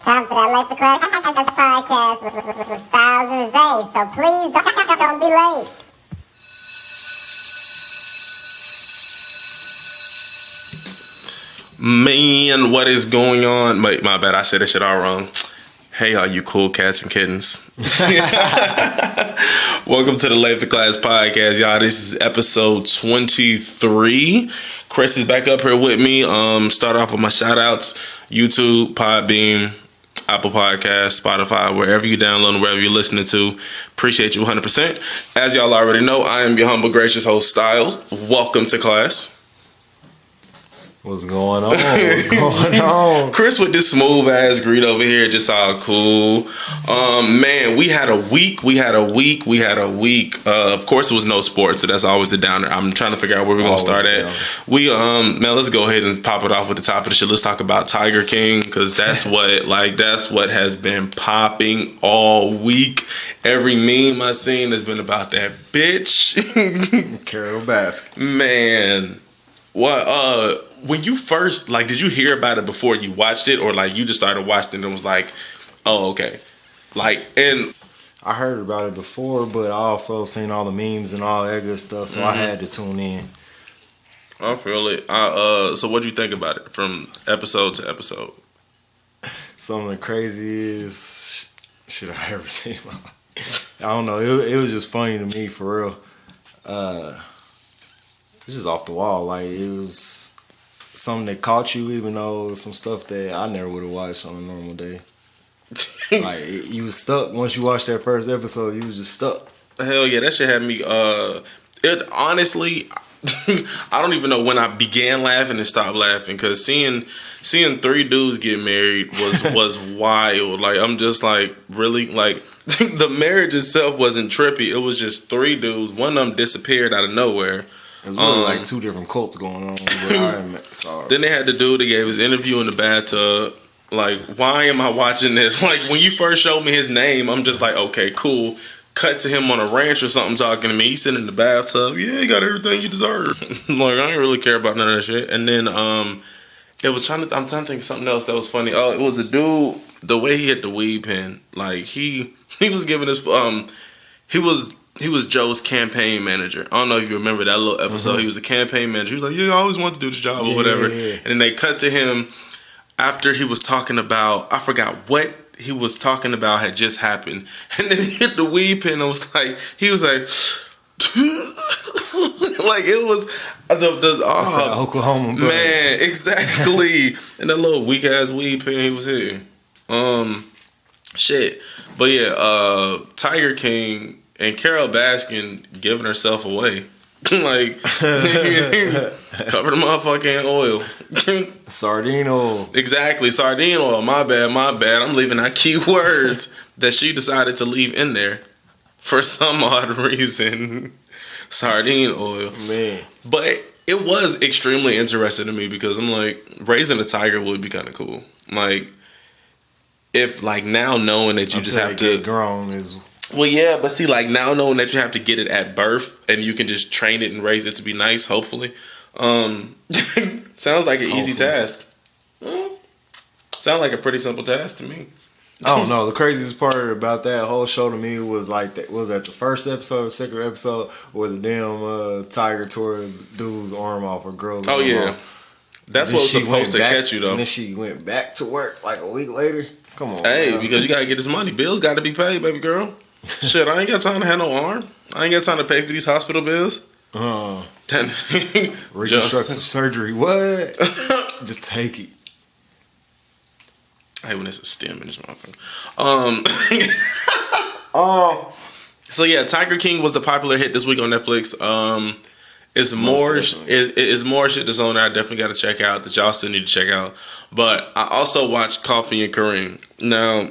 Time for that Late for Class podcast with Styles and Zay. So please don't be late. Man, what is going on? Wait, my bad. I said that shit all wrong. Hey, all you cool cats and kittens. Welcome to the Late for Class podcast, y'all. This is episode 23. Chris is back up here with me. Start off with my shout outs. YouTube, Podbean, Apple Podcasts, Spotify, wherever you download, wherever you're listening to. Appreciate you 100%. As y'all already know, I am your humble, gracious host, Styles. Welcome to class. What's going on? What's going on? Chris with this smooth ass greet over here, just all cool. Man, we had a week. Of course, it was no sports, so that's always the downer. I'm trying to figure out where we're gonna start at. Man, let's go ahead and pop it off with the top of the shit. Let's talk about Tiger King, because that's what has been popping all week. Every meme I've seen has been about that bitch. Carol Baskin. Man, what? When you first, did you hear about it before you watched it, or you just started watching it and was like, oh, okay. And I heard about it before, but I also seen all the memes and all that good stuff, so I had to tune in. I feel it. So what'd you think about it from episode to episode? Some of the craziest shit I ever seen. I don't know. It was just funny to me, for real. It's just off the wall. It was something that caught you, even though it was some stuff that I never would have watched on a normal day. You was stuck. Once you watched that first episode, you was just stuck. Hell yeah, that shit had me. It honestly, I don't even know when I began laughing and stopped laughing, because seeing three dudes get married was wild. I'm just really, the marriage itself wasn't trippy. It was just three dudes. One of them disappeared out of nowhere. It was really two different cults going on. Sorry. Then they had the dude that gave his interview in the bathtub. Why am I watching this? When you first showed me his name, I'm just like, okay, cool. Cut to him on a ranch or something talking to me. He's sitting in the bathtub. Yeah, you got everything you deserve. I didn't really care about none of that shit. And then I'm trying to think of something else that was funny. Oh, it was a dude, the way he hit the weed pen. He was giving his He was Joe's campaign manager. I don't know if you remember that little episode. He was a campaign manager. He was like, yeah, I always wanted to do this job or whatever. Yeah. And then they cut to him after he was talking about, I forgot what he was talking about had just happened. And then he hit the weed pen and he was like, it was the Oklahoma brother. Man, exactly. And that little weak ass weed pen he was hitting. Shit. But yeah, Tiger King and Carol Baskin giving herself away. Covered the motherfucker in oil. Sardine oil. Exactly, sardine oil. My bad. I'm leaving out key words that she decided to leave in there for some odd reason. Sardine oil. Man. But it was extremely interesting to me, because I'm raising a tiger would be kind of cool. If now knowing that you just have to get grown is... Well, yeah, but see, now knowing that you have to get it at birth and you can just train it and raise it to be nice, hopefully. Sounds like an easy task. Sounds like a pretty simple task to me. I don't know. The craziest part about that whole show to me was was that the first episode, the second episode, where the damn tiger tore the dude's arm off or girl's arm off. That's what was supposed to catch you, though. And then she went back to work a week later. Come on. Hey, because you got to get this money. Bills got to be paid, baby girl. Shit, I ain't got time to have no arm. I ain't got time to pay for these hospital bills. Reconstructive surgery. What? Just take it. I hate when it's a stem in this motherfucker. So yeah, Tiger King was the popular hit this week on Netflix. It's more shit that's on there. I definitely got to check out, that y'all still need to check out. But I also watched Coffee and Kareem. Now,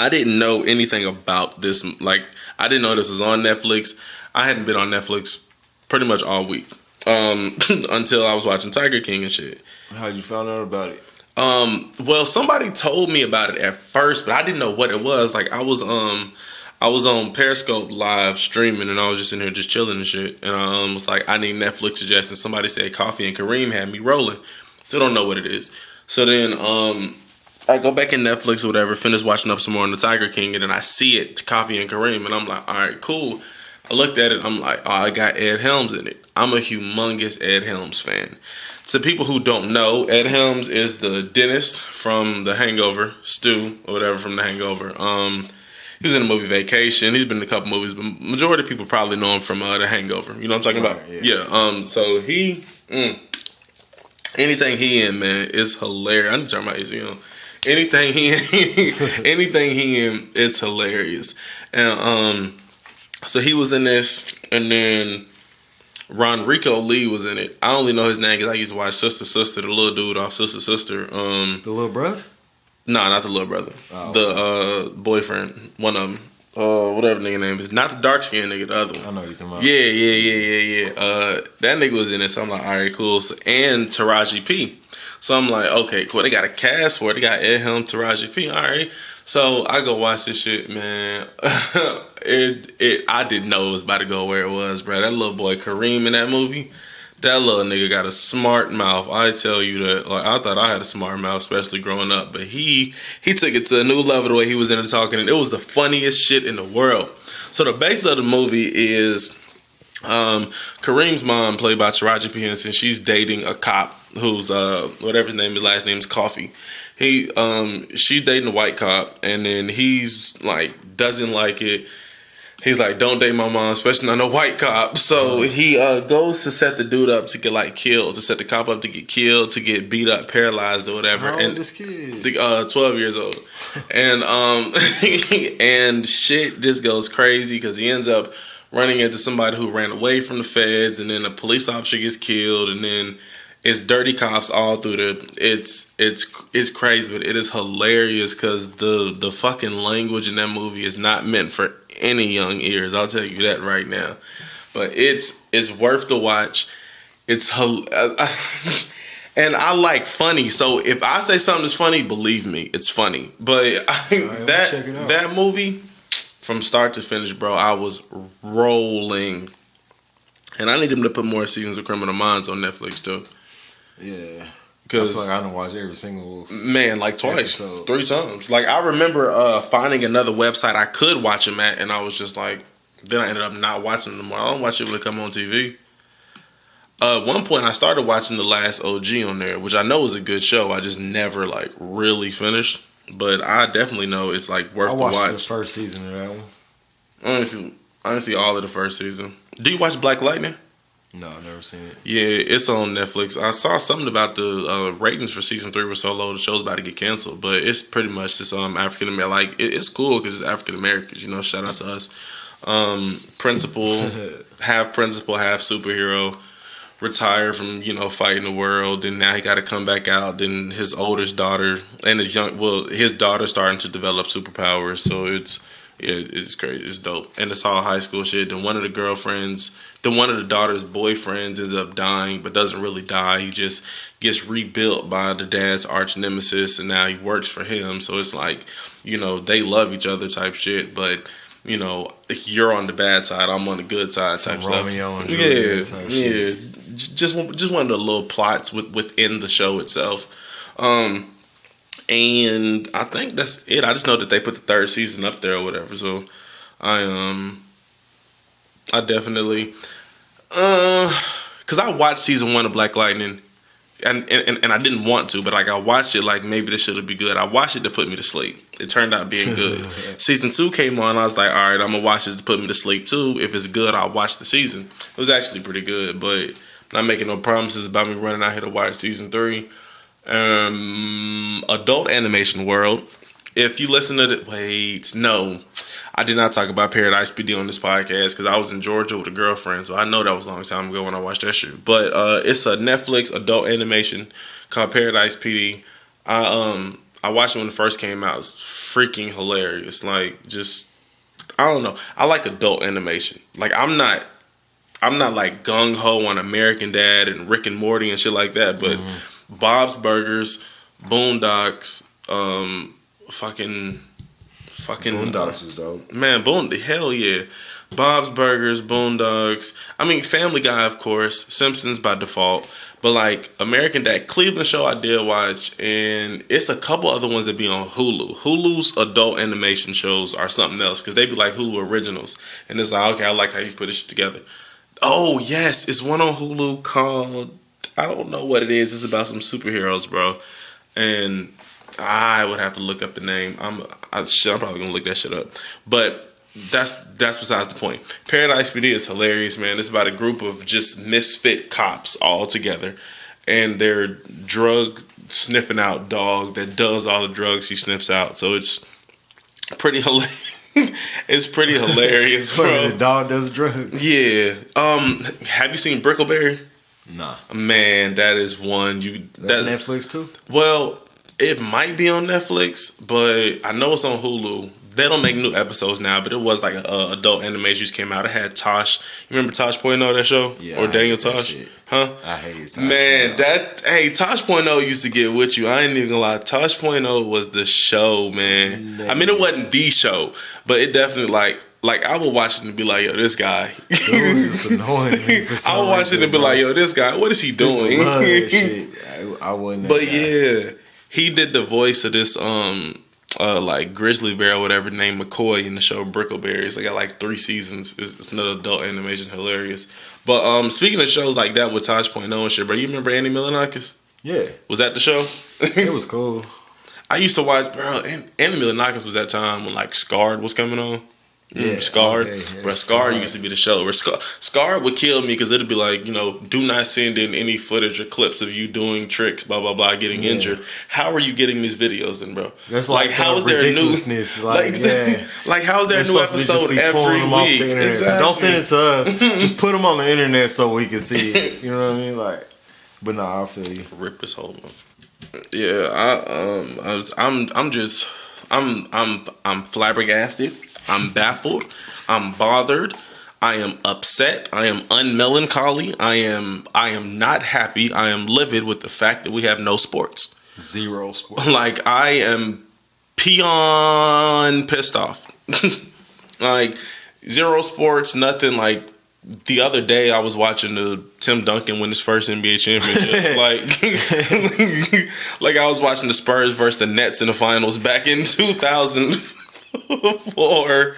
I didn't know anything about this. I didn't know this was on Netflix. I hadn't been on Netflix pretty much all week until I was watching Tiger King and shit. How'd you find out about it? Well, somebody told me about it at first, but I didn't know what it was. I was on Periscope live streaming, and I was just in here just chilling and shit. And I was like, I need Netflix suggestions. Somebody said Coffee and Kareem had me rolling. Still don't know what it is. So then I go back in Netflix or whatever, finish watching up some more on the Tiger King, and then I see it, Coffee and Kareem, and I'm like, all right, cool. I looked at it, I'm like, oh, I got Ed Helms in it. I'm a humongous Ed Helms fan. To people who don't know, Ed Helms is the dentist from The Hangover, Stu, or whatever from The Hangover. He was in the movie Vacation. He's been in a couple movies, but majority of people probably know him from The Hangover. You know what I'm talking about? Yeah. So he, anything he in, man, is hilarious. I need to turn my AC on. Anything he in, it's hilarious. And so he was in this, and then Ronrico Lee was in it. I only know his name because I used to watch Sister Sister, the little dude off Sister Sister. The little brother? No, not the little brother. Oh, the boyfriend, one of them. Whatever nigga name is. Not the dark skinned nigga, the other one. I know he's talking about. Yeah. That nigga was in it, so I'm like, all right, cool. So, and Taraji P. So I'm like, okay, cool. They got a cast for it. They got Ed Helm, Taraji P. All right. So I go watch this shit, man. I didn't know it was about to go where it was, bro. That little boy Kareem in that movie, that little nigga got a smart mouth. I tell you that. Like, I thought I had a smart mouth, especially growing up, but he took it to a new level the way he was in it talking, and it was the funniest shit in the world. So the base of the movie is Kareem's mom, played by Taraji P. Henson. She's dating a cop who's whatever his name is, last name is Coffee. She's dating a white cop, and then he's like doesn't like it. He's like, don't date my mom, especially not a white cop. So he goes to set the dude up to get like killed, to set the cop up to get killed, to get beat up, paralyzed or whatever. How old is this kid? 12 years old. And and shit just goes crazy because he ends up running into somebody who ran away from the feds, and then a police officer gets killed, and then it's dirty cops all through it's crazy, but it is hilarious because the fucking language in that movie is not meant for any young ears. I'll tell you that right now. But it's worth the watch. It's and I like funny. So if I say something is funny, believe me, it's funny. But that movie, from start to finish, bro, I was rolling. And I need them to put more seasons of Criminal Minds on Netflix too. Yeah. Because I feel like I don't watch every single like twice, episode. 3 times. Like I remember finding another website I could watch them at, and I was just like, then I ended up not watching them anymore. I don't watch it when it come on TV. At one point, I started watching The Last OG on there, which I know is a good show. I just never like really finished, but I definitely know it's like worth the watch. I watched the first season of that one. I didn't see all of the first season. Do you watch Black Lightning? No, I've never seen it. Yeah, it's on Netflix. I saw something about the ratings for season 3 were so low, the show's about to get canceled. But it's pretty much this African American. Like it's cool because it's African Americans. You know, shout out to us. Principal, half superhero, retired from fighting the world, and now he got to come back out. Then his oldest daughter and his daughter starting to develop superpowers. So it's crazy. It's dope, and it's all high school shit. Then one of the daughter's boyfriends ends up dying, but doesn't really die. He just gets rebuilt by the dad's arch nemesis, and now he works for him. So it's like, they love each other type shit, but you're on the bad side, I'm on the good side type stuff. Romeo and Juliet type shit. Just one of the little plots within the show itself. And I think that's it. I just know that they put the 3rd season up there or whatever. So I definitely because I watched season 1 of Black Lightning and I didn't want to, but like I watched it like maybe this should be good. I watched it to put me to sleep. It turned out being good. Season 2 came on. I was like, all right, I'm gonna watch this to put me to sleep too. If it's good, I'll watch the season. It was actually pretty good, but not making no promises about me running out here to watch season 3. Adult animation world. If you listen to no, I did not talk about Paradise PD on this podcast because I was in Georgia with a girlfriend, so I know that was a long time ago when I watched that shit. But it's a Netflix adult animation called Paradise PD. I watched it when it first came out. It's freaking hilarious. Like, just I don't know. I like adult animation. Like I'm not like gung ho on American Dad and Rick and Morty and shit like that. But Bob's Burgers, Boondocks, fucking Boondocks was dope. Man, hell yeah. Bob's Burgers, Boondocks. I mean, Family Guy, of course. Simpsons by default. But like American Dad, Cleveland show I did watch, and it's a couple other ones that be on Hulu. Hulu's adult animation shows are something else because they be like Hulu originals, and it's like, okay, I like how you put this shit together. Oh yes, it's one on Hulu called, I don't know what it is. It's about some superheroes, bro, and I would have to look up the name. I'm probably gonna look that shit up, but. That's besides the point. Paradise PD is hilarious, man. It's about a group of just misfit cops all together, and they're drug sniffing out dog that does all the drugs she sniffs out. So it's pretty hilarious. It's pretty hilarious, bro. The dog does drugs. Yeah. Have you seen Brickleberry? Nah. Man, that is one That's Netflix too. Well, it might be on Netflix, but I know it's on Hulu. They don't make new episodes now, but it was like a adult animation just came out. It had Tosh. You remember Tosh Point oh, that show? Yeah. Or Daniel Tosh? Huh? I hate Tosh. Man, Tosh Point oh used to get with you. I ain't even gonna lie. Tosh Point oh was the show, man. I mean, it wasn't the show, but it definitely like I would watch it and be like, yo, this guy. It was just annoying me for some I would watch it and be like, yo, this guy, what is he doing? Love that shit. I wouldn't. But yeah, he did the voice of this like grizzly bear or whatever named McCoy in the show Brickleberries. They got like 3 seasons. It's another adult animation, hilarious. But speaking of shows like that with Tosh Point oh and shit, bro, you remember Andy Milonakis? Yeah. Was that the show? It was cool. I used to watch, bro. Andy Milonakis was that time when like Scarred was coming on. Yeah, Scarred. okay, yeah, Bro, Scarred used to be the show. Where Scarred would kill me because it'd be like, you know, do not send in any footage or clips of you doing tricks, blah blah blah, getting injured. How are you getting these videos then, bro? That's like how is there a new like how is there a new episode every week? Exactly. So don't send it to us. Just put them on the internet so we can see it. You know what I mean? Like, but nah, I feel you. Rip this whole month. Yeah, I'm flabbergasted. I'm baffled. I'm bothered. I am upset. I am unmelancholy. I am not happy. I am livid with the fact that we have no sports. Zero sports. Like, I am peon pissed off. Like, zero sports, nothing. Like, the other day I was watching the Tim Duncan win his first NBA championship. like I was watching the Spurs versus the Nets in the finals back in 2004.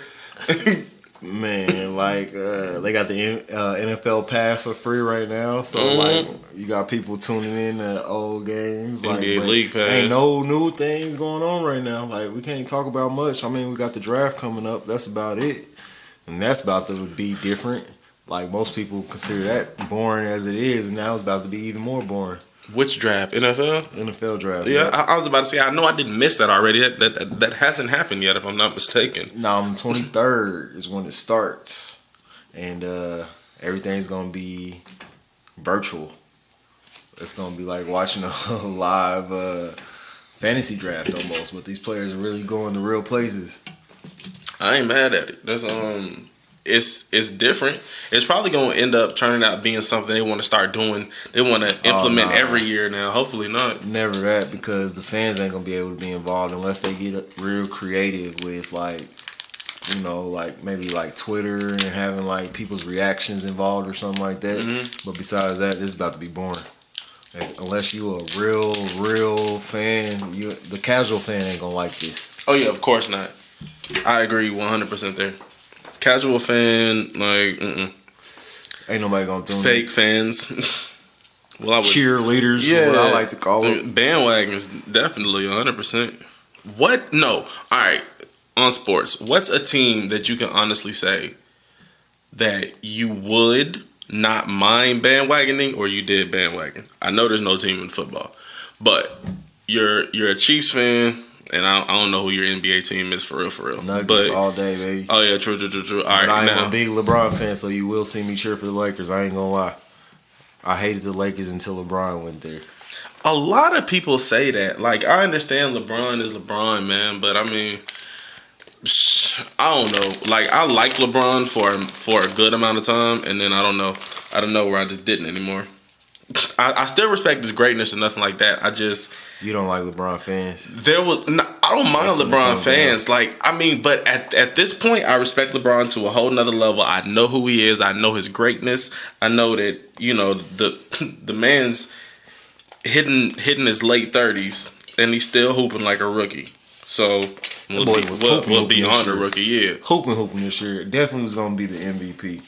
Man, like they got the NFL Pass for free right now, so like you got people tuning in to old games. Like, NBA League Pass. Ain't no new things going on right now. Like, we can't talk about much. I mean, we got the draft coming up. That's about it, and that's about to be different. Like, most people consider that boring as it is, and now it's about to be even more boring. Which draft? NFL? NFL draft. Yeah, I was about to say, I know I didn't miss that already. That hasn't happened yet, if I'm not mistaken. No, on the 23rd is when it starts, and everything's gonna be virtual. It's gonna be like watching a live fantasy draft almost, but these players are really going to real places. I ain't mad at it. That's it's different. It's probably gonna end up turning out being something they want to start doing. They want to implement every year now. Hopefully not. Never that, because the fans ain't gonna be able to be involved unless they get real creative with, like, you know, like maybe like Twitter and having like people's reactions involved or something like that. But besides that, this is about to be boring. Unless you a real fan, the casual fan ain't gonna like this. Oh yeah, of course not. I agree 100% there. Casual fan, like, ain't nobody gonna tune in. Fake fans. Well, I would, cheerleaders, is what I like to call it. Bandwagons, definitely 100%. What? No. All right. On sports, what's a team that you can honestly say that you would not mind bandwagoning, or you did bandwagon? I know there's no team in football, but you're a Chiefs fan. And I don't know who your NBA team is for real. Nuggets all day, baby. Oh yeah, true. All right, I am a big LeBron fan, so you will see me cheer for the Lakers. I ain't gonna lie. I hated the Lakers until LeBron went there. A lot of people say that. Like, I understand LeBron is LeBron, man, but I mean, I don't know. Like, I like LeBron for a good amount of time, and then I don't know where I just didn't anymore. I still respect his greatness and nothing like that. You don't like LeBron fans? I don't mind LeBron fans. Like, I mean, but at this point, I respect LeBron to a whole nother level. I know who he is. I know his greatness. I know that, you know, the man's hitting his late 30s and he's still hooping like a rookie. So we'll be on the rookie, yeah. Hooping this year. Definitely was going to be the MVP.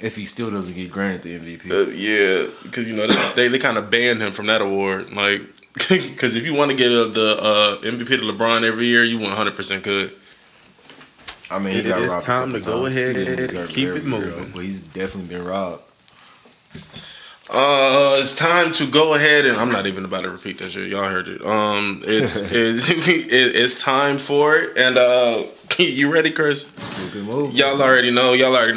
If he still doesn't get granted the MVP. Yeah, because, you know, they kind of banned him from that award. Like, because if you want to get the MVP to LeBron every year, you 100% could. I mean, it is time to go ahead and keep it moving. But he's definitely been robbed. It's time to go ahead and I'm not even about to repeat that shit. Y'all heard it. It's time for it. And you ready, Chris? Keep it moving. Y'all already know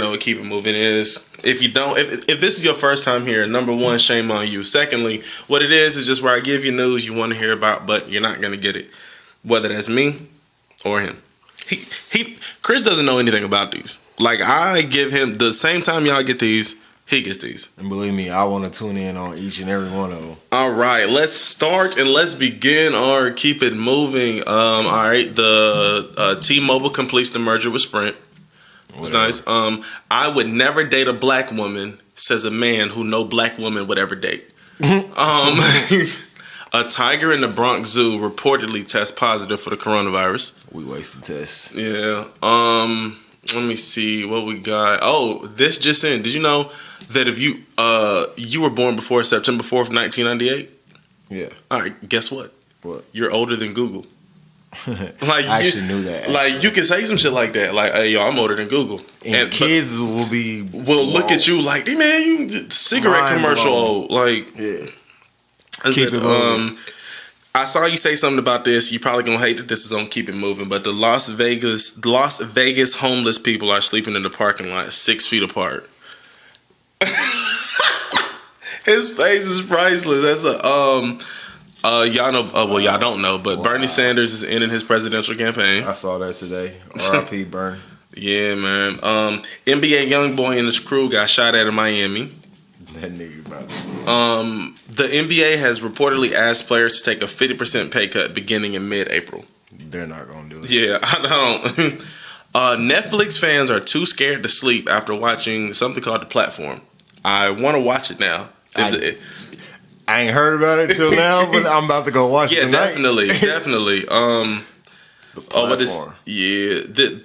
what keep it moving is. If you don't, if this is your first time here, number one, shame on you. Secondly, what it is just where I give you news you want to hear about, but you're not gonna get it, whether that's me or him. Chris doesn't know anything about these. Like, I give him the same time y'all get these. He gets these. And believe me, I want to tune in on each and every one of them. All right, let's start and let's begin our keep it moving. All right, the T-Mobile completes the merger with Sprint. It's nice. I would never date a black woman, says a man who no black woman would ever date. A tiger in the Bronx Zoo reportedly tests positive for the coronavirus. We wasted tests. Yeah. Let me see what we got. Oh, this just in. Did you know that if you were born before September 4th, 1998? Yeah. All right, guess what? What? You're older than Google. Like, I actually knew that. Like, you can say some shit like that. Like, hey, yo, I'm older than Google. And kids will look at you like, hey, man, you cigarette commercial old. Like, yeah. Keep it moving. I saw you say something about this. You probably gonna hate that this is on Keep It Moving, but the Las Vegas homeless people are sleeping in the parking lot 6 feet apart. His face is priceless. That's y'all know. Well, y'all don't know, but wow. Bernie Sanders is ending his presidential campaign. I saw that today. R.I.P. Bernie. Yeah, man. NBA YoungBoy and his crew got shot at in Miami. That nigga about to. The NBA has reportedly asked players to take a 50% pay cut beginning in mid-April. They're not gonna do it. Yeah, I don't. Netflix fans are too scared to sleep after watching something called The Platform. I want to watch it now. I ain't heard about it till now, but I'm about to go watch it tonight. Definitely.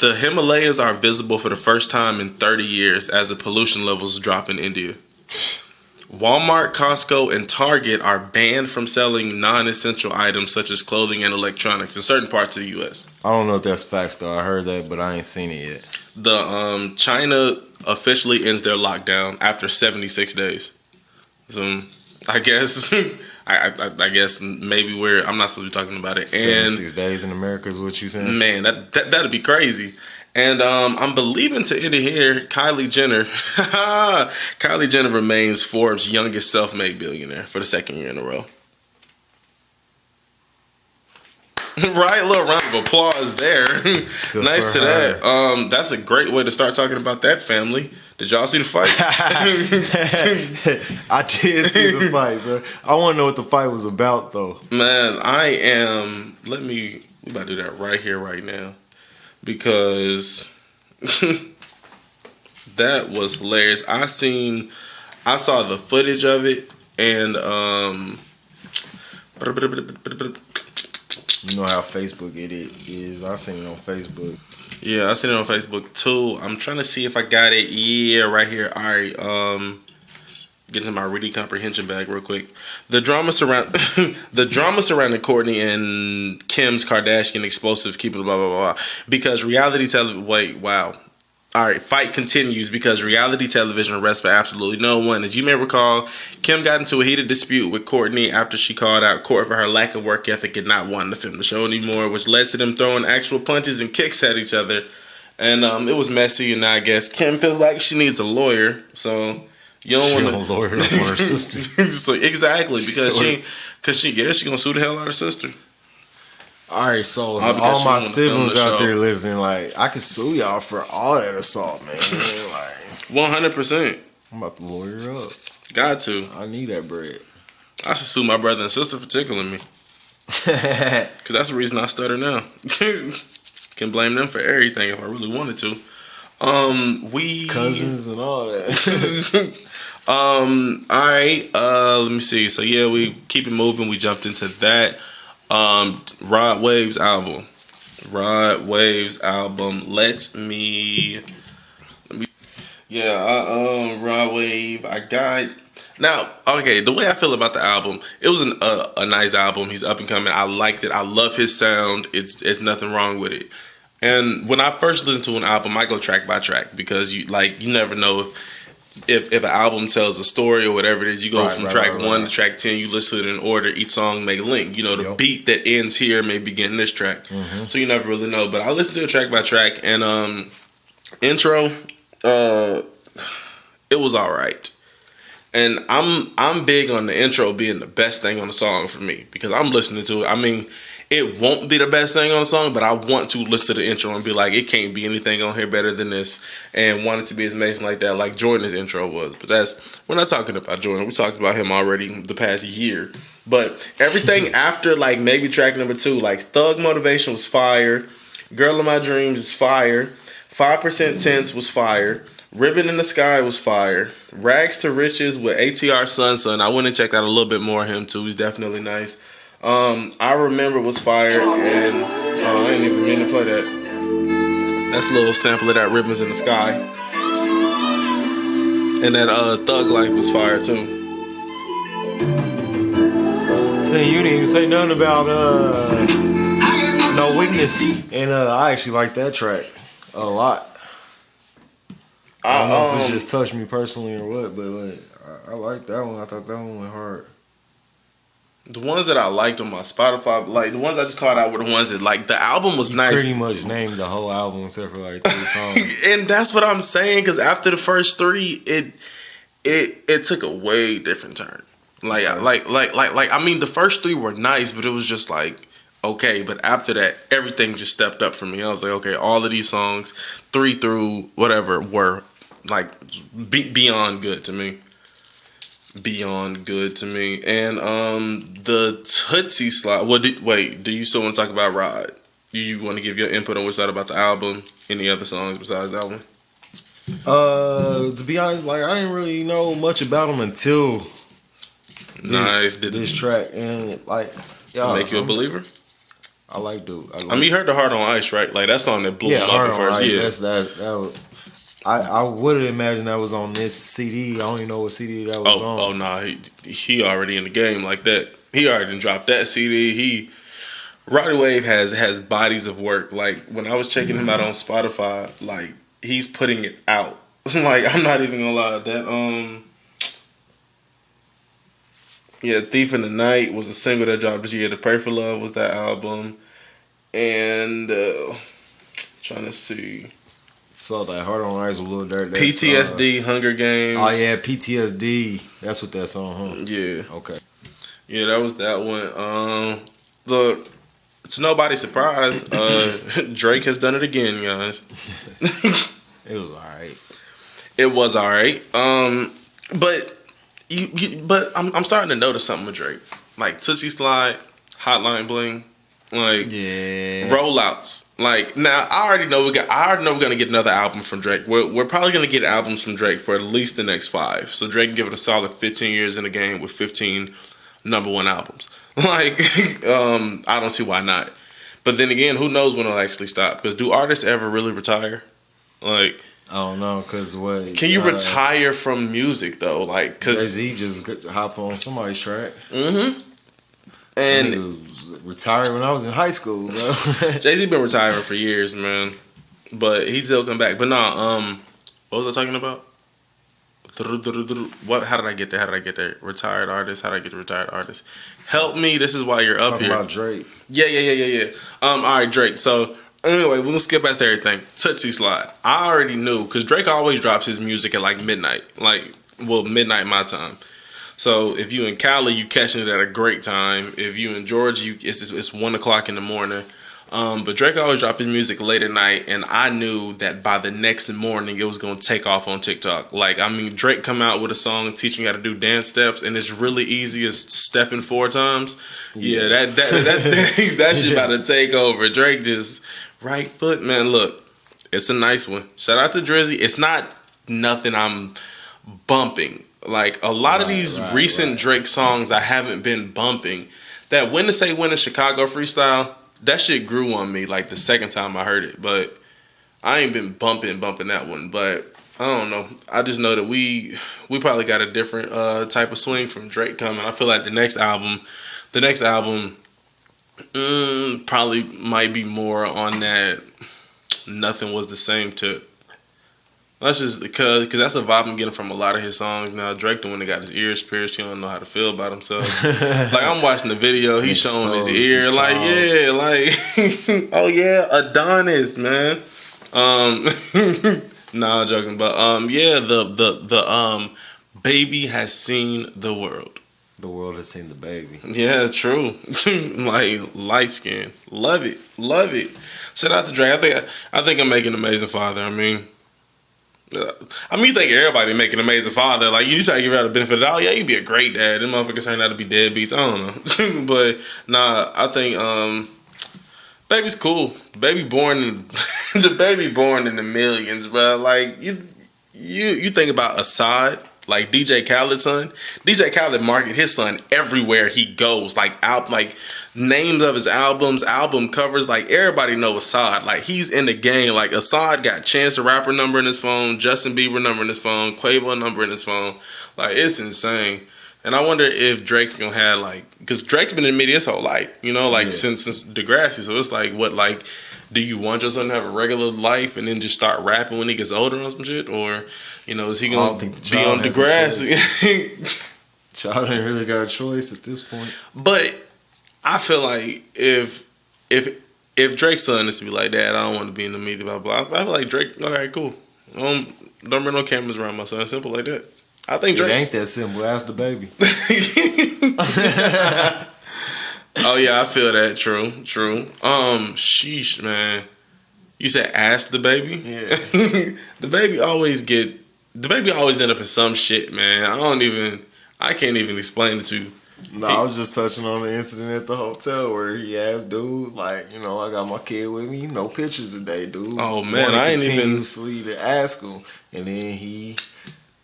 The Himalayas are visible for the first time in 30 years as the pollution levels drop in India. Walmart, Costco, and Target are banned from selling non-essential items such as clothing and electronics in certain parts of the U.S. I don't know if that's facts though. I heard that, but I ain't seen it yet. The China officially ends their lockdown after 76 days. So I guess I guess maybe I'm not supposed to be talking about it. 76 days in America is what you saying? Man, that'd be crazy. And I'm believing to end it here, Kylie Jenner. Kylie Jenner remains Forbes' youngest self-made billionaire for the second year in a row. Right, a little round of applause there. Nice to her. That. That's a great way to start talking about that family. Did y'all see the fight? I did see the fight, bro. I want to know what the fight was about, though. Man, we about to do that right here, right now. Because that was hilarious. I saw the footage of it, and you know how Facebook it is. I seen it on Facebook. Yeah, I seen it on Facebook too. I'm trying to see if I got it. Yeah, right here. All right. Get into my ready comprehension bag real quick. The drama surrounding Kourtney and Kim's Kardashian explosive keeping blah blah blah because reality television. Wait, wow. All right, fight continues because reality television rests for absolutely no one. As you may recall, Kim got into a heated dispute with Kourtney after she called out Kourt for her lack of work ethic and not wanting to film the show anymore, which led to them throwing actual punches and kicks at each other. And it was messy, and I guess Kim feels like she needs a lawyer, so. You don't want to lawyer for her sister. Exactly, because she gonna sue the hell out of her sister. All right, so all my siblings out there listening, like, I could sue y'all for all that assault, man. Like 100%. I'm about to lawyer up. Got to. I need that bread. I should sue my brother and sister for tickling me. Because that's the reason I stutter now. Can blame them for everything if I really wanted to. We cousins and all that. Alright, let me see. So yeah, we keep it moving. We jumped into that. Rod Wave's album. Rod Wave's album. Rod Wave. I got now. Okay, the way I feel about the album, it was a nice album. He's up and coming. I liked it. I love his sound. It's nothing wrong with it. And when I first listen to an album, I go track by track because you never know if an album tells a story or whatever it is. You go from track 1 to track 10. You listen to it in order. Each song may link. The beat that ends here may begin this track. Mm-hmm. So you never really know. But I listen to it track by track. And intro, it was all right. And I'm big on the intro being the best thing on the song for me because I'm listening to it. I mean, it won't be the best thing on the song, but I want to listen to the intro and be like, it can't be anything on here better than this, and want it to be as amazing like that, like Jordan's intro was. But we're not talking about Jordan. We talked about him already the past year. But everything after, like, maybe track number 2, like Thug Motivation was fire, Girl of My Dreams is fire, 5% Tense was fire, Ribbon in the Sky was fire, Rags to Riches with ATR Son. I went and checked out a little bit more of him too. He's definitely nice. I Remember was fire, and I didn't even mean to play that. That's a little sample of that Ribbons in the Sky. And that Thug Life was fire too. Say you didn't even say nothing about No Weakness, and I actually like that track a lot. I don't know if it just touched me personally or what, but I like that one. I thought that one went hard. The ones that I liked on my Spotify, like the ones I just called out were the ones that, like, the album was nice. Pretty much named the whole album except for like 3 songs. And that's what I'm saying, because after the first 3, it took a way different turn. I mean, the first 3 were nice, but it was just like, okay. But after that, everything just stepped up for me. I was like, okay, all of these songs, 3 through whatever, were like beyond good to me. Beyond good to me. And the Toosie Slide. Do you still want to talk about Rod? Do you want to give your input on what's that about the album? Any other songs besides that one? To be honest, like, I didn't really know much about him until this track, and like, make you a believer. I like dude. I mean, you heard the Heart on Ice, right? Like, that song that blew him up at first. Yeah, I would imagine that was on this CD. I don't even know what CD that was on. Oh, nah. He already in the game like that. He already dropped that CD. Roddy Wave has bodies of work. Like, when I was checking him out on Spotify, like, he's putting it out. Like, I'm not even gonna lie. That, Thief in the Night was a single that dropped this year. The Pray for Love was that album. And, trying to see. Saw that Heart on Ice with Lil Durk. PTSD, Hunger Games. Oh yeah, PTSD. That's what that song, huh? Yeah. Okay. Yeah, that was that one. To nobody's surprise, Drake has done it again, guys. It was alright. It was alright. But I'm starting to notice something with Drake. Like Toosie Slide, Hotline Bling, like rollouts. Like, now I already know we're gonna get another album from Drake. We're probably gonna get albums from Drake for at least the next 5. So Drake can give it a solid 15 years in the game with 15 #1 albums. Like, I don't see why not. But then again, who knows when it'll actually stop? Because do artists ever really retire? Like, I don't know, because what... Can you retire from music, though? Like, because... Jay-Z just hop on somebody's track. Mm-hmm. And... Retired when I was in high school, bro. Jay-Z been retiring for years, man. But he still come back. But nah, what was I talking about? What? How did I get there? Retired artist. How did I get to retired artist? Help me. This is why you're up here. Talking about Drake. Yeah. All right, Drake. So anyway, we're gonna skip past everything. Toosie Slide. I already knew because Drake always drops his music at like midnight. Midnight my time. So if you in Cali, you catching it at a great time. If you in Georgia, it's 1:00 in the morning. But Drake always dropped his music late at night, and I knew that by the next morning it was going to take off on TikTok. Like, I mean, Drake come out with a song teaching you how to do dance steps, and it's really easy as stepping 4 times. Yeah, that shit about to take over. Drake just right foot, man. Look, it's a nice one. Shout out to Drizzy. It's not nothing I'm bumping. Like, a lot of these recent Drake songs I haven't been bumping. That When to Say When in Chicago freestyle, that shit grew on me like the second time I heard it, but I ain't been bumping that one. But I don't know. I just know that we probably got a different type of swing from Drake coming. I feel like the next album probably might be more on that Nothing Was the Same tip. That's just because that's a vibe I'm getting from a lot of his songs now. Drake, the one that got his ears pierced, he don't know how to feel about himself. Like, I'm watching the video, he's showing his ear, like, yeah, like, oh yeah, Adonis, man. Nah, I'm joking, but yeah, the baby has seen the world. The world has seen the baby. Yeah, true. Like, light skin, love it. Shout out to Drake. I think I'm making an amazing father. I mean, you think everybody make an amazing father. Like, you try to give out the benefit of the doubt. Yeah, you'd be a great dad. Them motherfuckers turn out to be deadbeats. I don't know. But, nah, I think baby's cool. The baby born in the millions, bro. Like, you think about Assad, like DJ Khaled's son. DJ Khaled market his son everywhere he goes. Like, names of his albums, album covers, like, everybody know Assad. Like, he's in the game. Like, Assad got Chance the Rapper number in his phone, Justin Bieber number in his phone, Quavo number in his phone. Like, it's insane. And I wonder if Drake's gonna have, like, because Drake's been in the media his whole life, you know, like, since Degrassi. So it's like, what, like, do you want your son to have a regular life and then just start rapping when he gets older or some shit? Or, you know, is he gonna be on Degrassi? Child ain't really got a choice at this point. But I feel like if Drake's son is to be like, Dad, I don't want to be in the media, blah blah. I feel like Drake, okay, cool. Don't bring no cameras around my son. Simple like that. I think Drake. It ain't that simple. Ask the baby. Oh yeah, I feel that. True. Sheesh, man. You said ask the baby? Yeah. The baby always end up in some shit, man. I can't even explain it to you. No, I was just touching on the incident at the hotel where he asked dude, like, you know, I got my kid with me, no pictures today, dude. Oh man, I ain't even continuously to ask him, and then he,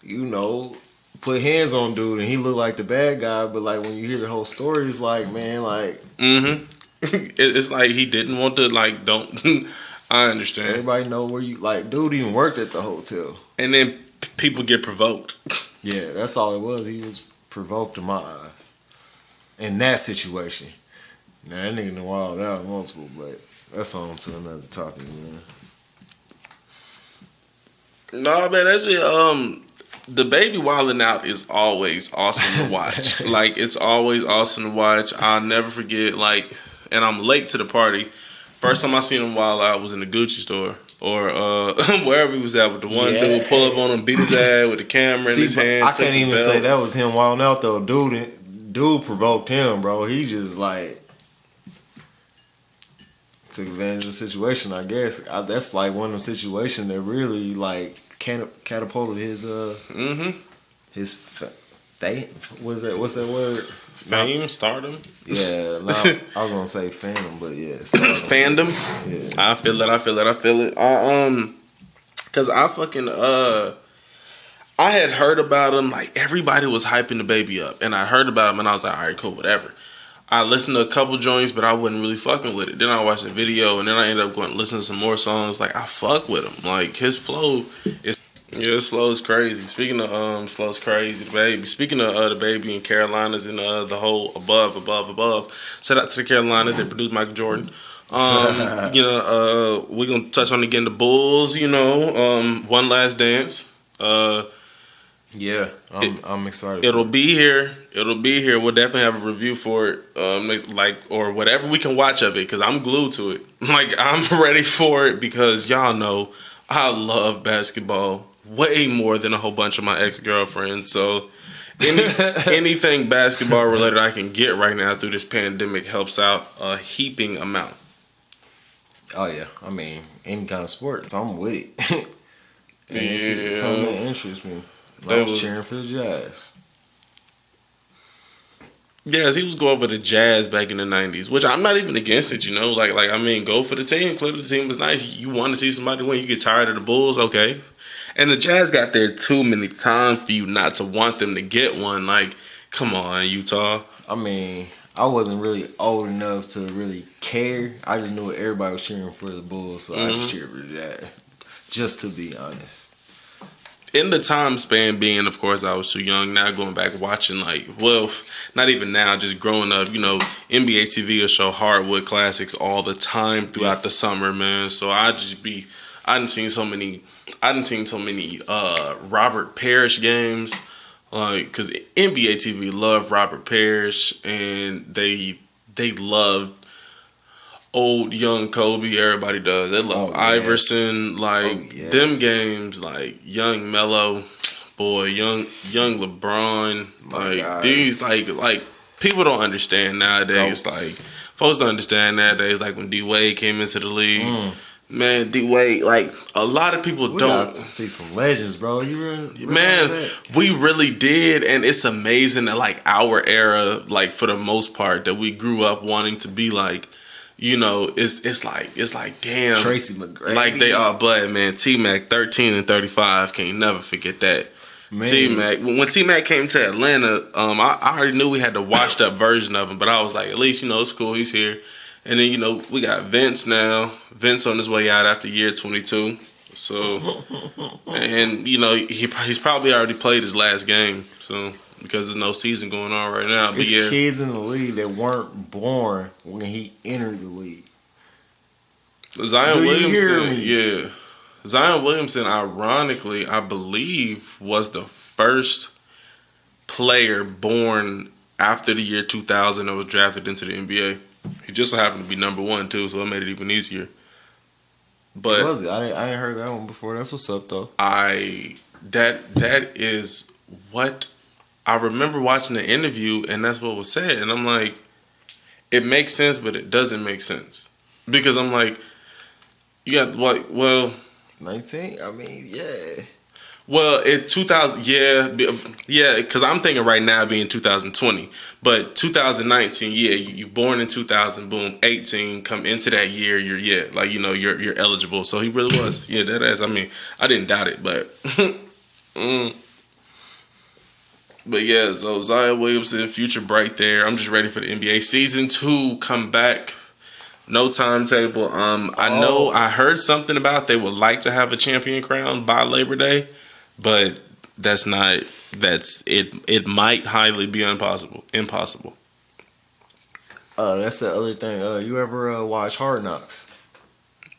you know, put hands on dude, and he looked like the bad guy. But like when you hear the whole story, it's like, man, like, it's like he didn't want to, like, don't. I understand. Everybody know where you, like, dude even worked at the hotel, and then people get provoked. Yeah, that's all it was. He was provoked in my eyes. In that situation. Now, that nigga done wild out multiple, but that's on to another topic, man. Nah, man, that's it. The baby wilding out is always awesome to watch. Like, it's always awesome to watch. I'll never forget, like, and I'm late to the party. First time I seen him wild out was in the Gucci store. Or wherever he was at with the one dude pull up on him, beat his ass with the camera in his hand. I can't even say that was him wilding out, though. Dude provoked him, bro. He just, like, took advantage of the situation, I guess. That's like one of them situations that really, like, catapulted his his fame. What's that word? Fame, stardom. Yeah, no, I was gonna say fandom, but yeah, stardom. Fandom. Yeah. I feel it. Cause I fucking I had heard about him, like, everybody was hyping the baby up, and I heard about him, and I was like, all right, cool, whatever. I listened to a couple joints, but I wasn't really fucking with it. Then I watched the video, and then I ended up going to listen to some more songs. Like, I fuck with him. Like, his flow is crazy. Speaking of flow's crazy, the baby. Speaking of the baby in Carolinas and the whole above. Shout out to the Carolinas. They produced Michael Jordan. You know, we're gonna touch on again the Bulls. You know, One Last Dance. Yeah, I'm excited. It'll be here. We'll definitely have a review for it, like, or whatever we can watch of it, because I'm glued to it. Like, I'm ready for it because y'all know I love basketball way more than a whole bunch of my ex-girlfriends. So anything basketball related I can get right now through this pandemic helps out a heaping amount. Oh yeah, I mean any kind of sports, I'm with it. And Yeah. it's something that interests me. I That was was- cheering for the Jazz. Yes, he was going for the Jazz back in the 90s, which I'm not even against it, you know. Like I mean, go for the team. Clearly the team was nice. You want to see somebody win. You get tired of the Bulls, okay. And the Jazz got there too many times for you not to want them to get one. Like, come on, Utah. I mean, I wasn't really old enough to really care. I just knew everybody was cheering for the Bulls, so I just cheered for the Jazz. Just to be honest. In the time span being, of course, I was too young. Now going back watching, like, well, not even now, just growing up, you know, NBA TV will show hardwood classics all the time throughout the summer, man. So I done seen so many Robert Parrish games, like, because NBA TV loved Robert Parrish, and they love old young Kobe. Everybody does. They love Iverson. Like them games, like young Melo, boy, young LeBron. Like these, like people don't understand nowadays. Like folks don't understand nowadays. Like when D Wade came into the league. Man, D Wade, like a lot of people We don't got to see some legends, bro. You really man, we really did, and it's amazing that like our era, like for the most part, that we grew up wanting to be like, you know, it's like damn, Tracy McGrady, like they are, but man, T Mac 13 and 35, can't never forget that. T Mac, when T Mac came to Atlanta, I already knew we had the washed up version of him, but I was like, at least you know it's cool, he's here. And then, you know, we got Vince now. Vince on his way out after year 22. So, and, you know, he's probably already played his last game. So, because there's no season going on right now. But it's kids in the league that weren't born when he entered the league. Zion Williamson, Zion Williamson, ironically, I believe, was the first player born after the year 2000 that was drafted into the NBA. He just so happened to be number one too, so it made it even easier. But was it? I ain't heard that one before. That's what's up though. That is what I remember watching the interview, and that's what was said, and I'm like, it makes sense, but it doesn't make sense because I'm like, you got what? Well, 19. I mean, yeah. Well, in 2000, yeah, because I'm thinking right now being 2020, but 2019, yeah, you born in 2000, boom, 18, come into that year, you're eligible. So he really was, that is. I mean, I didn't doubt it, but, but yeah, so Zion Williamson, future bright there. I'm just ready for the NBA season 2 come back. No timetable. I know I heard something about they would like to have a champion crown by Labor Day. But that's it. It might highly be impossible. That's the other thing. You ever watch Hard Knocks?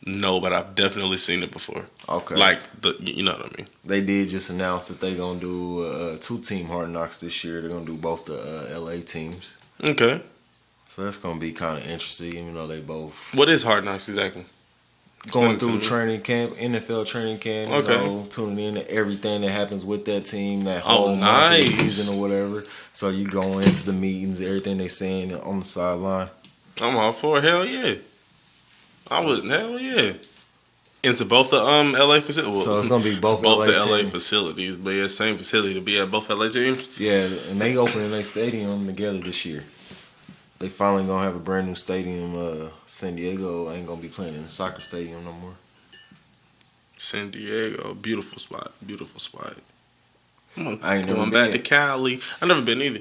No, but I've definitely seen it before. Okay. Like you know what I mean. They did just announce that they're gonna do 2-team Hard Knocks this year. They're gonna do both the LA teams. Okay. So that's gonna be kind of interesting, even though they both. What is Hard Knocks exactly? Going through training camp, NFL training camp, okay. Tuning in to everything that happens with that team, that whole month of the season or whatever. So you go into the meetings, everything they saying on the sideline. I'm all for it. Hell yeah. I would, hell yeah. Into both the LA facilities. So it's gonna be both the LA teams. Facilities, but yeah, same facility to be at both LA teams. Yeah, and they opening their stadium together this year. They finally gonna have a brand new stadium. San Diego ain't gonna be playing in the soccer stadium no more. San Diego, beautiful spot. Come on, I ain't never going been back to Cali. I've never been either.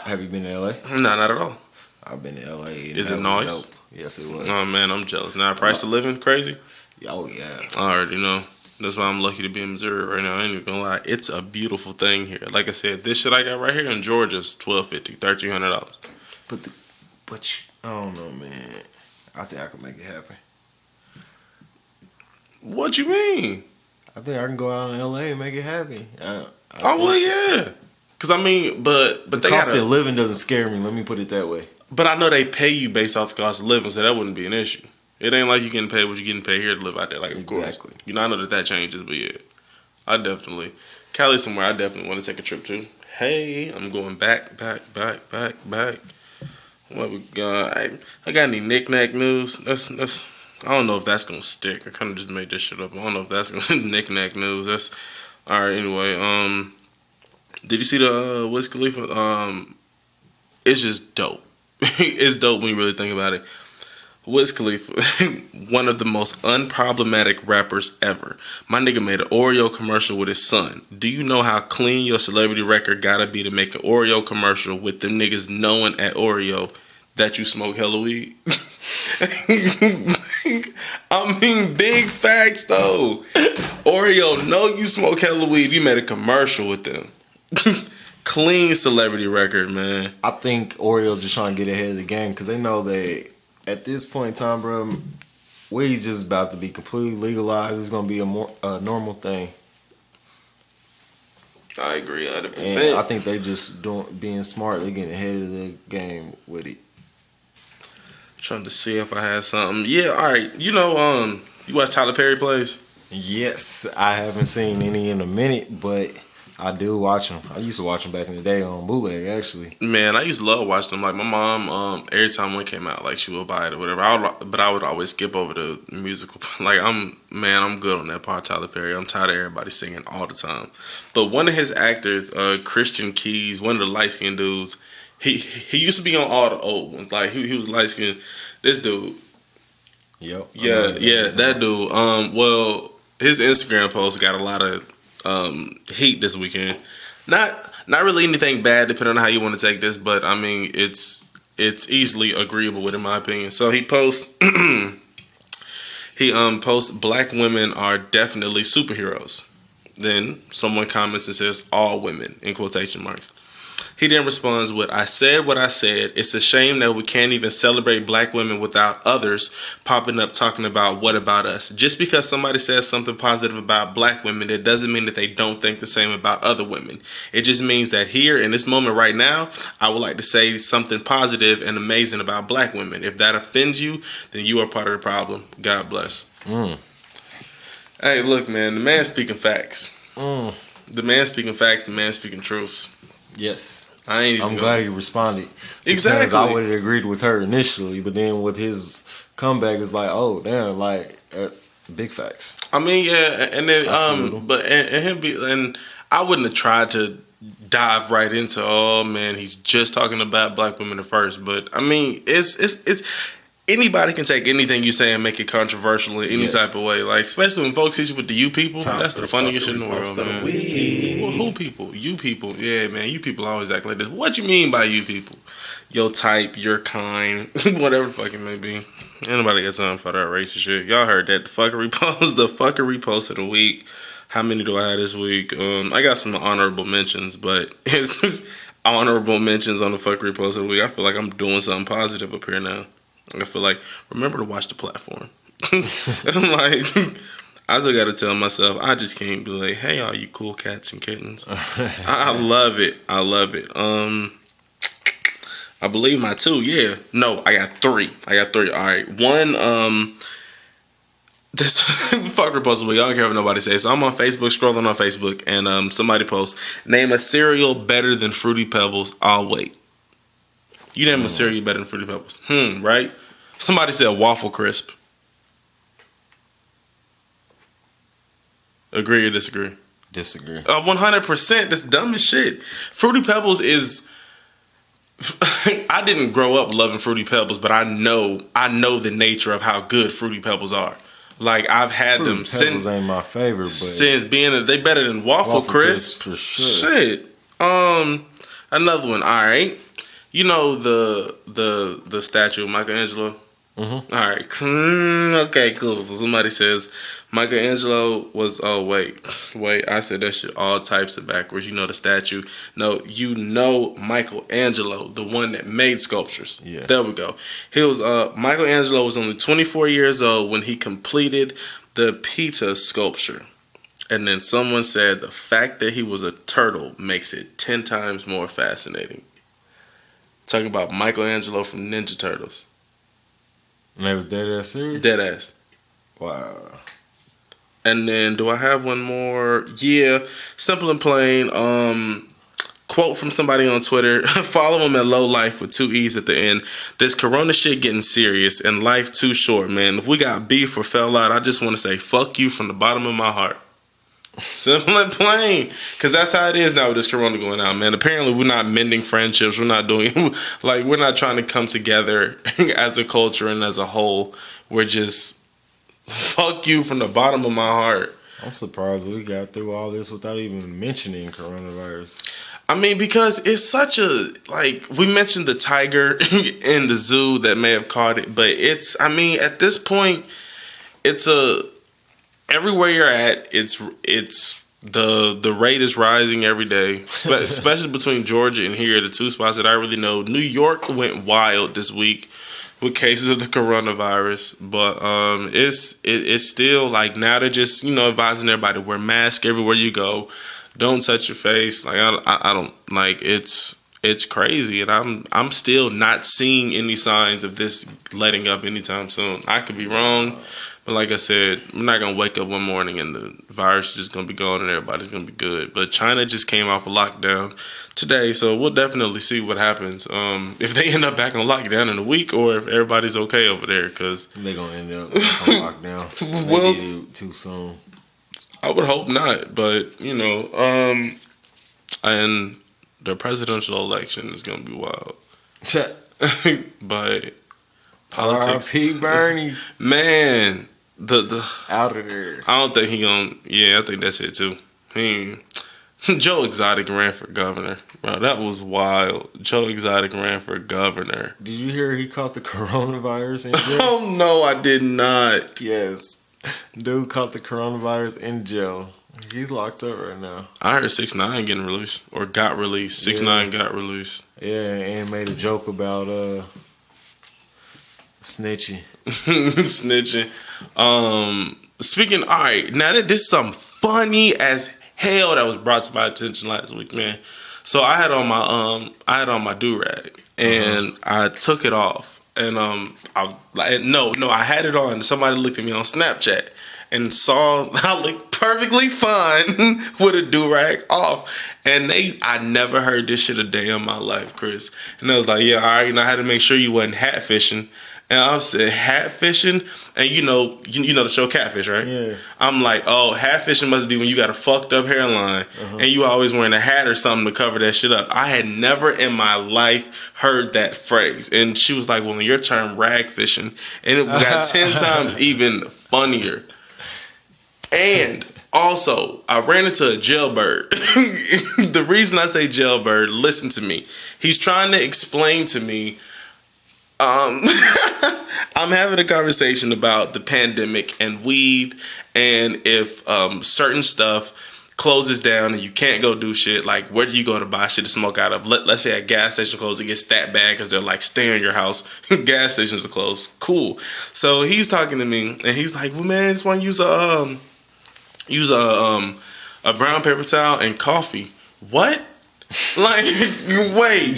Have you been to LA? No, not at all. I've been to LA. Is it nice? Dope. Yes, it was. Oh man, I'm jealous. Now, price of living crazy. Oh yeah. I already know. That's why I'm lucky to be in Missouri right now. I ain't even gonna lie. It's a beautiful thing here. Like I said, this shit I got right here in Georgia is $1,250, $1,300. But I don't know, man. I think I can make it happen. What you mean? I think I can go out in LA and make it happen. Well, yeah. Cause I mean, but the they cost of living doesn't scare me. Let me put it that way. But I know they pay you based off the cost of living, so that wouldn't be an issue. It ain't like you getting paid what you getting paid here to live out there. Like, of course, I know that changes, but yeah, Cali's somewhere I definitely want to take a trip to. Hey, I'm going back. What we got? I got any knick-knack news? That's. I don't know if that's gonna stick. I kind of just made this shit up. I don't know if that's gonna knick-knack news. That's all right. Anyway, did you see the Wiz Khalifa? It's just dope. It's dope when you really think about it. Wiz Khalifa, one of the most unproblematic rappers ever. My nigga made an Oreo commercial with his son. Do you know how clean your celebrity record gotta be to make an Oreo commercial with them niggas knowing at Oreo that you smoke hella weed? I mean, big facts though. Oreo know you smoke hella weed. You made a commercial with them. Clean celebrity record, man. I think Oreo's just trying to get ahead of the game because they know that at this point in time, bro, weed's just about to be completely legalized. It's gonna be a normal thing. I agree 100%. And I think they just being smart. They're getting ahead of the game with it. Trying to see if I had something. Yeah, all right. You know, you watch Tyler Perry plays? Yes, I haven't seen any in a minute, but I do watch them. I used to watch them back in the day on bootleg, actually. Man, I used to love watching them. Like my mom, every time one came out, like she would buy it or whatever. But I would always skip over the musical. Like I'm good on that part. Tyler Perry. I'm tired of everybody singing all the time. But one of his actors, Christian Keys, one of the light skinned dudes, he used to be on all the old ones. Like he was light skinned. This dude. Yep. Yeah, that dude. Well, his Instagram post got a lot of heat this weekend. Not really anything bad, depending on how you want to take this, but I mean it's easily agreeable with, in my opinion. So he posts posts black women are definitely superheroes. Then someone comments and says all women in quotation marks. He then responds with, I said what I said. It's a shame that we can't even celebrate black women without others popping up talking about what about us. Just because somebody says something positive about black women, it doesn't mean that they don't think the same about other women. It just means that here in this moment right now, I would like to say something positive and amazing about black women. If that offends you, then you are part of the problem. God bless. Hey, look, man, the man speaking facts. The man speaking facts, the man speaking truths. Yes. I'm glad he responded. Exactly. Because I would have agreed with her initially, but then with his comeback, it's like, oh, damn, like, big facts. I mean, yeah, and then, and I wouldn't have tried to dive right into, oh, man, he's just talking about black women at first, but, I mean, it's anybody can take anything you say and make it controversial in any type of way. Like, especially when folks hit you with the you people. That's the funniest shit in the world, man. Well, who people? You people. Yeah, man. You people always act like this. What you mean by you people? Your type, your kind, whatever the fuck it may be. Anybody got time for that racist shit? Y'all heard that. The fuckery post of the week. How many do I have this week? I got some honorable mentions, but it's honorable mentions on the fuckery post of the week. I feel like I'm doing something positive up here now. I feel like, remember to watch the platform. I'm like, I still got to tell myself, I just can't be like, hey, all you cool cats and kittens. I love it. I love it. I believe my two, yeah. No, I got three. All right. One, this fucker post week. I don't care what nobody says. So I'm on Facebook, scrolling on Facebook, and somebody posts, name a cereal better than Fruity Pebbles. I'll wait. You name a cereal better than Fruity Pebbles. Right? Somebody said Waffle Crisp. Agree or disagree? Disagree. 100%. That's dumb as shit. Fruity Pebbles is... I didn't grow up loving Fruity Pebbles, but I know the nature of how good Fruity Pebbles are. Like, I've had Fruity them Pebbles ain't my favorite, but since being they better than Waffle Crisp for sure. Shit. Another one. All right. You know the statue of Michelangelo? Mm-hmm. All right. Okay, cool. So somebody says Michelangelo was, oh, wait. I said that shit all types of backwards. You know the statue. No, you know Michelangelo, the one that made sculptures. Yeah. There we go. He was, Michelangelo was only 24 years old when he completed the Pieta sculpture. And then someone said the fact that he was a turtle makes it 10 times more fascinating. Talking about Michelangelo from Ninja Turtles. And that was dead ass serious? Dead ass. Wow. And then do I have one more? Yeah. Simple and plain. Quote from somebody on Twitter. Follow him at Low Life with 2 E's at the end. This corona shit getting serious and life too short, man. If we got beef or fell out, I just want to say fuck you from the bottom of my heart. Simple and plain. Because that's how it is now with this corona going out, man. Apparently we're not mending friendships. We're not doing, like, we're not trying to come together as a culture and as a whole. We're just, fuck you from the bottom of my heart. I'm surprised we got through all this without even mentioning coronavirus. I mean, because it's such a, like, we mentioned the tiger in the zoo that may have caught it, but it's, I mean, at this point, it's everywhere you're at, it's the rate is rising every day, especially between Georgia and here, the 2 spots that I really know. New York went wild this week with cases of the coronavirus, but it's still, like, now they're just, you know, advising everybody to wear masks everywhere you go. Don't touch your face. Like, I don't, like, it's crazy, and I'm still not seeing any signs of this letting up anytime soon. I could be wrong, but like I said, we're not gonna wake up one morning and the virus is just gonna be gone and everybody's gonna be good. But China just came off a lockdown today, so we'll definitely see what happens. If they end up back on lockdown in a week, or if everybody's okay over there, because they're gonna end up on lockdown. Well, they did it too soon. I would hope not, but, you know, and the presidential election is going to be wild. But politics. R.I.P. Bernie. Man, the out of there. I don't think he going to, yeah, I think that's it too. Joe Exotic ran for governor. Bro, that was wild. Joe Exotic ran for governor. Did you hear he caught the coronavirus in jail? Oh, no, I did not. Yes. Dude caught the coronavirus in jail. He's locked up right now. I heard 6ix9ine getting released, or got released. 6ix9ine got released. Yeah, and made a joke about snitching. Snitching. Speaking, all right, now this is something funny as hell that was brought to my attention last week, man. So I had on my do-rag, and I took it off. And I had it on. Somebody looked at me on Snapchat and saw I looked perfectly fine with a do-rag off. And I never heard this shit a day in my life, Chris. And I was like, yeah, all right, I had to make sure you wasn't hatfishing. And I said, hatfishing? And you know the show Catfish, right? Yeah. I'm like, oh, hatfishing must be when you got a fucked up hairline and you always wearing a hat or something to cover that shit up. I had never in my life heard that phrase. And she was like, well, your term rag fishing. And it got 10 times even funnier. And also, I ran into a jailbird. The reason I say jailbird, listen to me. He's trying to explain to me, I'm having a conversation about the pandemic and weed, and if certain stuff closes down and you can't go do shit, like where do you go to buy shit to smoke out of? Let's say a gas station closes, it gets that bad because they're like, stay in your house. Gas stations are closed. Cool. So he's talking to me and he's like, well, man, I just want to use a brown paper towel and coffee. What? Like, wait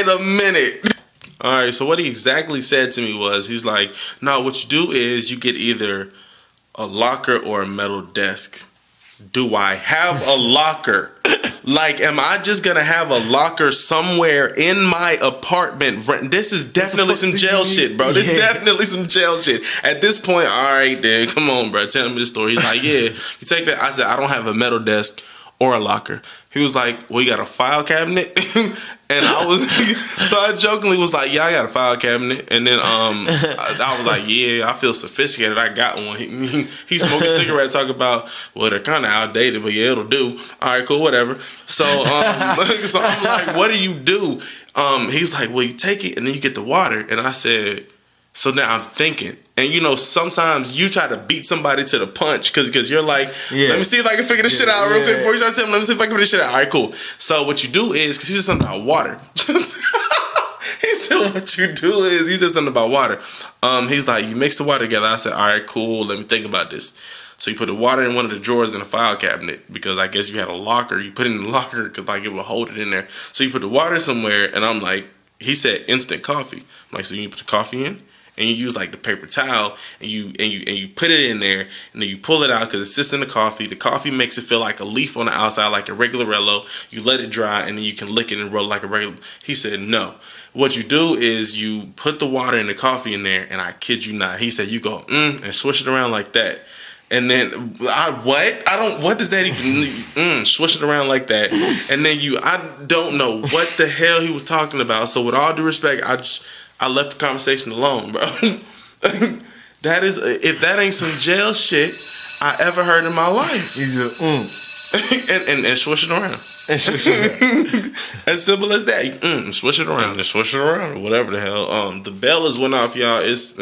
a minute. All right, so what he exactly said to me was, he's like, no, what you do is you get either a locker or a metal desk. Do I have a locker? Like, am I just going to have a locker somewhere in my apartment? This is definitely some jail shit, bro. This is definitely some jail shit. At this point, all right, then, come on, bro. Tell me the story. He's like, yeah, you take that. I said, I don't have a metal desk or a locker. He was like, well, you got a file cabinet? And so I jokingly was like, yeah, I got a file cabinet. And then I was like, yeah, I feel sophisticated. I got one. He smoked a cigarette, talk about, well, they're kind of outdated, but yeah, it'll do. All right, cool, whatever. So, so I'm like, what do you do? He's like, well, you take it and then you get the water. And I said, so now I'm thinking. And, you know, sometimes you try to beat somebody to the punch because you're like, let me see if I can figure this shit out real quick before you start telling me. Let me see if I can figure this shit out. All right, cool. So what you do is, because he said something about water. He said what you do is, he said something about water. He's like, you mix the water together. I said, all right, cool. Let me think about this. So you put the water in one of the drawers in a file cabinet because I guess you had a locker. You put it in the locker because like it will hold it in there. So you put the water somewhere and I'm like, he said instant coffee. I'm like, so you put the coffee in and you use like the paper towel, and you put it in there, and then you pull it out because it sits in the coffee. The coffee makes it feel like a leaf on the outside, like a regular Rello. You let it dry, and then you can lick it and roll it like a regular. He said no. What you do is you put the water and the coffee in there, and I kid you not, he said you go and swish it around like that. And then what does that even swish it around like that? And then I don't know what the hell he was talking about. So with all due respect, I left the conversation alone, bro. That is, if that ain't some jail shit I ever heard in my life. You just and swish it around. As simple as that. Swish it around and swish it around, or whatever the hell. The bell is went off, y'all. It's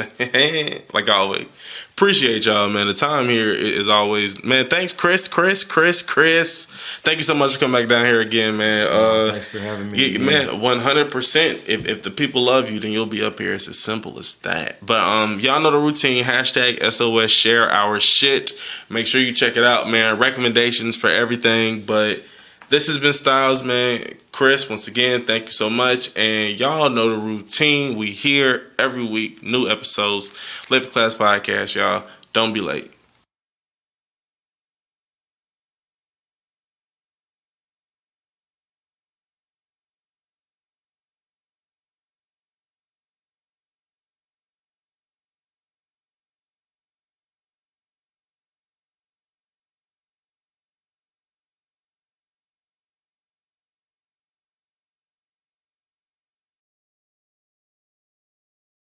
like always. Appreciate y'all, man. The time here is always, man. Thanks, Chris. Thank you so much for coming back down here again, man. Thanks for having me. Yeah, man, 100%. If the people love you, then you'll be up here. It's as simple as that. But y'all know the routine. Hashtag SOS share our shit. Make sure you check it out, man. Recommendations for everything. But this has been Styles, man. Chris, once again, thank you so much. And y'all know the routine. We here every week, new episodes. Live Class Podcast, y'all. Don't be late.